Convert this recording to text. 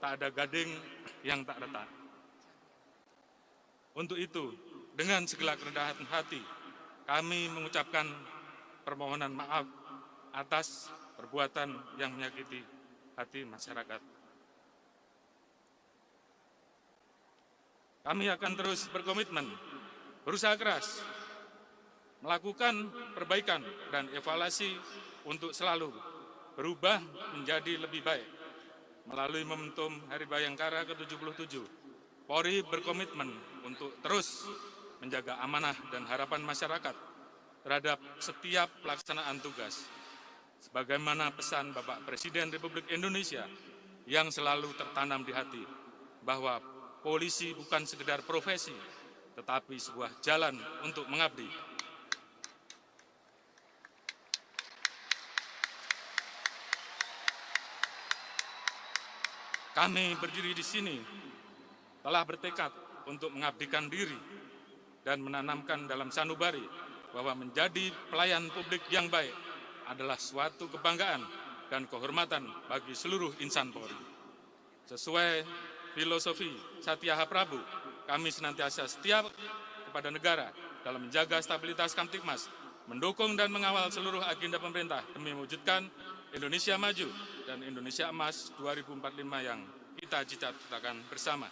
tak ada gading yang tak retak. Untuk itu, dengan segala kerendahan hati, kami mengucapkan permohonan maaf atas perbuatan yang menyakiti hati masyarakat. Kami akan terus berkomitmen, berusaha keras, melakukan perbaikan dan evaluasi untuk selalu berubah menjadi lebih baik. Melalui momentum Hari Bayangkara ke-77, Polri berkomitmen untuk terus menjaga amanah dan harapan masyarakat terhadap setiap pelaksanaan tugas. Sebagaimana pesan Bapak Presiden Republik Indonesia yang selalu tertanam di hati, bahwa polisi bukan sekedar profesi, tetapi sebuah jalan untuk mengabdi. Kami berdiri di sini telah bertekad untuk mengabdikan diri dan menanamkan dalam sanubari bahwa menjadi pelayan publik yang baik adalah suatu kebanggaan dan kehormatan bagi seluruh insan Polri. Sesuai filosofi Satya Prabu, kami senantiasa setia kepada negara dalam menjaga stabilitas Kamtibmas, mendukung dan mengawal seluruh agenda pemerintah demi mewujudkan Indonesia maju dan Indonesia emas 2045 yang kita cita-citakan bersama.